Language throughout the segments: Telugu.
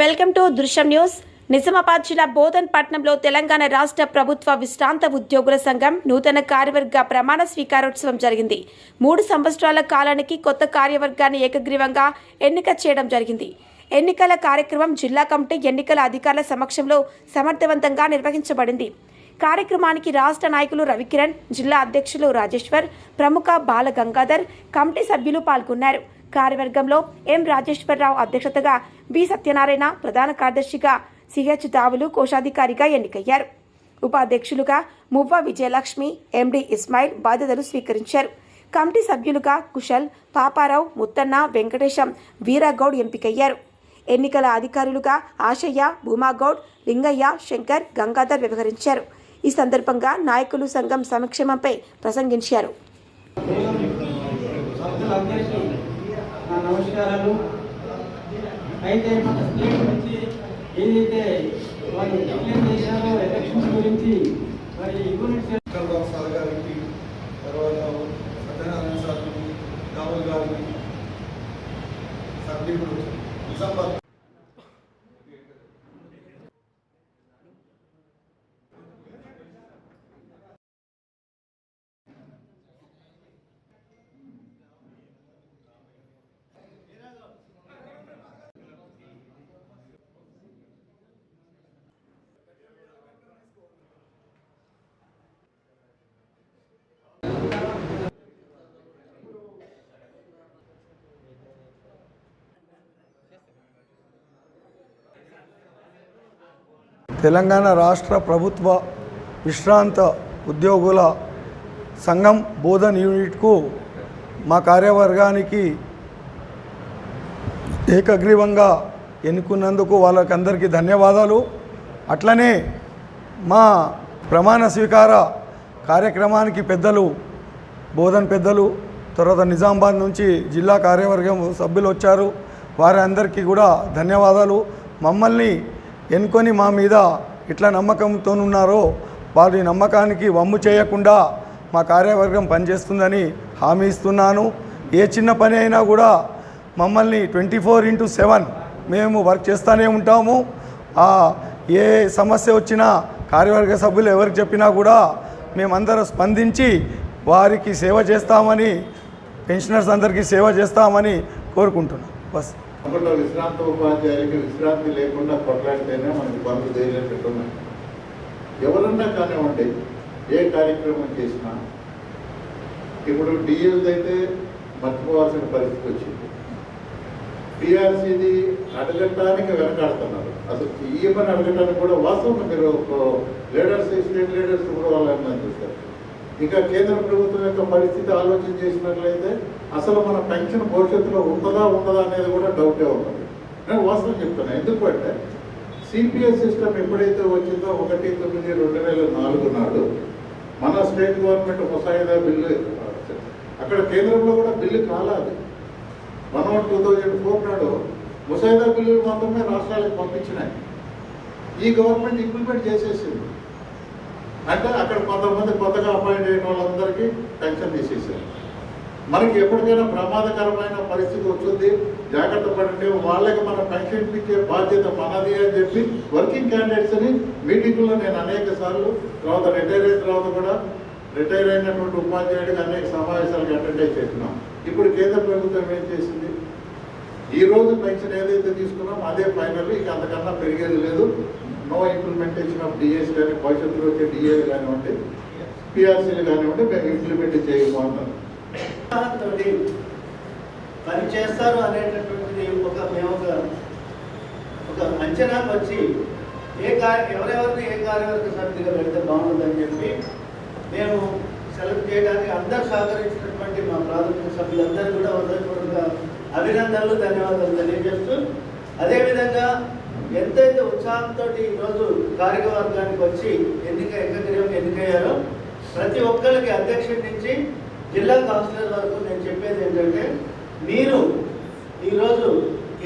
వెల్కమ్ టు దృశ్యం న్యూస్. నిజామాబాద్ జిల్లా బోధన్ పట్టణంలో తెలంగాణ రాష్ట్ర ప్రభుత్వ విశ్రాంత ఉద్యోగుల సంఘం నూతన కార్యవర్గ ప్రమాణ స్వీకారోత్సవం జరిగింది. 3 సంవత్సరాల కాలానికి కొత్త కార్యవర్గాన్ని ఏకగ్రీవంగా ఎన్నిక చేయడం జరిగింది. ఎన్నికల కార్యక్రమం జిల్లా కమిటీ ఎన్నికల అధికారుల సమక్షంలో సమర్థవంతంగా నిర్వహించబడింది. కార్యక్రమానికి రాష్ట్ర నాయకులు రవికిరణ్, జిల్లా అధ్యక్షులు రాజేశ్వర్, ప్రముఖ బాల గంగాధర్, కమిటీ సభ్యులు పాల్గొన్నారు. కార్యవర్గంలో ఎం రాజేశ్వరరావు అధ్యక్షతగా, బి సత్యనారాయణ ప్రధాన కార్యదర్శిగా, సిహెచ్ దావులు కోశాధికారిగా ఎన్నికయ్యారు. ఉపాధ్యక్షులుగా మువ్వ విజయలక్ష్మి, ఎండి ఇస్మాయిల్ బాధ్యతలు స్వీకరించారు. కమిటీ సభ్యులుగా కుశల్, పాపారావు, ముత్తన్న, వెంకటేశం, వీరగౌడ్ ఎంపికయ్యారు. ఎన్నికల అధికారులుగా ఆశయ్య, భూమాగౌడ్, లింగయ్య, శంకర్, గంగాధర్ వ్యవహరించారు. ఈ సందర్భంగా నాయకులు సంఘం సంక్షేమంపై ప్రసంగించారు. నమస్కారాలు. అయితే మన స్టేట్ నుంచి ఏదైతే వాళ్ళు డిక్లేర్ చేశారో ఎలక్షన్స్ గురించి మరి యూనిట్ సార్ గారికి, తర్వాత సత్యనారాయణ సార్కి, రాహుల్ గారికి, సభ్యులు నిజామాబాద్ తెలంగాణ రాష్ట్ర ప్రభుత్వ విశ్రాంత ఉద్యోగుల సంఘం బోధన్ యూనిట్కు మా కార్యవర్గానికి ఏకగ్రీవంగా ఎన్నుకున్నందుకు వాళ్ళకందరికీ ధన్యవాదాలు. అట్లనే మా ప్రమాణ స్వీకార కార్యక్రమానికి పెద్దలు, బోధన్ పెద్దలు, తర్వాత నిజామాబాద్ నుంచి జిల్లా కార్యవర్గం సభ్యులు వచ్చారు. వారందరికీ కూడా ధన్యవాదాలు. మమ్మల్ని ఎన్నుకొని మా మీద ఇట్లా నమ్మకంతో ఉన్నారో వారి నమ్మకానికి వమ్ము చేయకుండా మా కార్యవర్గం పనిచేస్తుందని హామీ ఇస్తున్నాను. ఏ చిన్న పని అయినా కూడా మమ్మల్ని 24/7 మేము వర్క్ చేస్తూనే ఉంటాము. ఏ సమస్య వచ్చినా కార్యవర్గ సభ్యులు ఎవరికి చెప్పినా కూడా మేమందరం స్పందించి వారికి సేవ చేస్తామని, పెన్షనర్స్ అందరికీ సేవ చేస్తామని కోరుకుంటున్నాం. బస్ విశ్రాంత ఉపాధ్యాయులకి విశ్రాంతి లేకుండా కొట్లాడితేనే మనకి పనులు చేయలేట్టున్నాయి. ఎవరన్నా కానివ్వండి, ఏ కార్యక్రమం చేసినా ఇప్పుడు డిఎల్ది అయితే మర్చిపోవాల్సిన పరిస్థితి వచ్చింది. టీఆర్సీది అడగటానికి వెనకాడుతున్నారు. అసలు ఈఎంని అడగటానికి కూడా వాస్తవం మీరు లీడర్స్, స్టేట్ లీడర్స్ కూడా వాళ్ళని చూస్తారు. ఇంకా కేంద్ర ప్రభుత్వం యొక్క పరిస్థితి ఆలోచన చేసినట్లయితే అసలు మన పెన్షన్ భవిష్యత్తులో ఉంటుందా అనేది కూడా డౌటే ఉంటుంది. నేను వాస్తవం చెప్తాను. ఎందుకంటే సిపిఎస్ సిస్టమ్ ఎప్పుడైతే వచ్చిందో 1/9/2004 నాడు మన స్టేట్ గవర్నమెంట్ ముసాయిదా బిల్లు, అక్కడ కేంద్రంలో కూడా బిల్లు కాలేదు. 1/2004 నాడు ముసాయిదా బిల్లులు మాత్రమే రాష్ట్రాలకు పంపించినాయి. ఈ గవర్నమెంట్ ఇంప్లిమెంట్ చేసేసింది. అంటే అక్కడ కొంతమంది కొత్తగా అపాయింట్ అయిన వాళ్ళందరికీ పెన్షన్ తీసేసారు. మనకి ఎప్పటికైనా ప్రమాదకరమైన పరిస్థితి వచ్చింది, జాగ్రత్త పడండి, వాళ్ళకి మనం పెన్షన్ ఇచ్చే బాధ్యత మనది అని చెప్పి వర్కింగ్ క్యాండిడేట్స్ని మీటింగ్లో నేను అనేక సార్లు, తర్వాత రిటైర్ అయిన తర్వాత కూడా రిటైర్ అయినటువంటి ఉపాధ్యాయుడికి అనేక సమావేశాలకు అటెండ్ చేస్తున్నాం. ఇప్పుడు కేంద్ర ప్రభుత్వం ఏం చేసింది, ఈరోజు పెన్షన్ ఏదైతే తీసుకున్నామో అదే ఫైనల్, ఇక అంతకన్నా పెరిగేది లేదు. నో ఇంప్లిమెంటేషన్ ఆఫ్ డిఏస్ కానీ, భవిష్యత్తులో వచ్చే డిఏలు కానివ్వండి, పిఆర్సీలు కానివ్వండి, మేము ఇంప్లిమెంట్ చేయకపోతున్నాం. పని చేస్తారు అనేటటువంటిది మేము ఒక అంచనాకు వచ్చి ఎవరెవరిని ఏ కార్యవర్గ సమితిగా పెడితే బాగుంటుందని చెప్పి మేము సెలెక్ట్ చేయడానికి అందరూ సహకరించినటువంటి మా ప్రాథమిక సభ్యులందరూ కూడా హృదయపూర్వక అభినందనలు, ధన్యవాదాలు తెలియజేస్తూ, అదేవిధంగా ఎంతైతే ఉత్సాహంతో ఈరోజు కార్యవర్గానికి వచ్చి ఏకగ్రీవంగా ఎన్నికయ్యారో ప్రతి ఒక్కరికి, అధ్యక్షుడి నుంచి జిల్లా కౌన్సిలర్ వరకు నేను చెప్పేది ఏంటంటే, మీరు ఈరోజు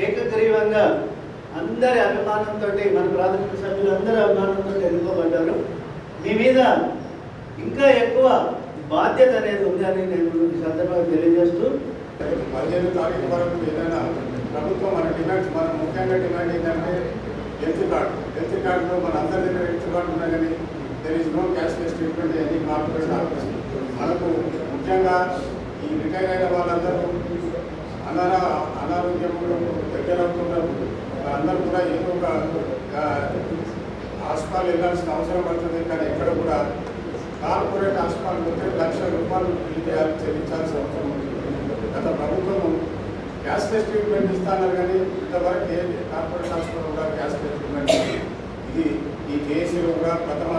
ఏకగ్రీవంగా అందరి అభిమానంతో, మన ప్రాథమిక సభ్యులందరి అభిమానంతో ఎన్నుకోబడ్డారు. మీ మీద ఇంకా ఎక్కువ బాధ్యత అనేది ఉంది అని నేను ఈ సందర్భంగా తెలియజేస్తూ, 15వ తారీఖు వరకు ఏదైనా ప్రభుత్వం మన డిమాండ్స్ మన ముఖ్యంగా డిమాండ్ ఏంటంటే హెల్త్ కార్డులో మన అందరి దగ్గర హెల్త్ కార్డు ఉన్నా కానీ there is no cashless treatment any corporate doctors. మనకు ముఖ్యంగా ఈ రిటైర్ అయిన వాళ్ళందరూ అనారోగ్యంలో దగ్గర అవుతున్నారు. అందరూ కూడా ఏదో ఒక హాస్పిటల్ వెళ్ళాల్సిన అవసరం పడుతుంది. కానీ ఎక్కడ కూడా కార్పొరేట్ హాస్పిటల్ ఉంటే ₹1,00,000 చెల్లించాల్సిన అవసరం ఉంది. గత ప్రభుత్వం క్యాష్లెస్ ట్రీట్మెంట్ ఇస్తున్నారు కానీ ఇంతవరకు ఏ కార్పొరేట్ హాస్పిటల్ కూడా క్యాష్లెస్ ట్రీట్మెంట్ ఇది ఈ కేసీలో కూడా ప్రథమ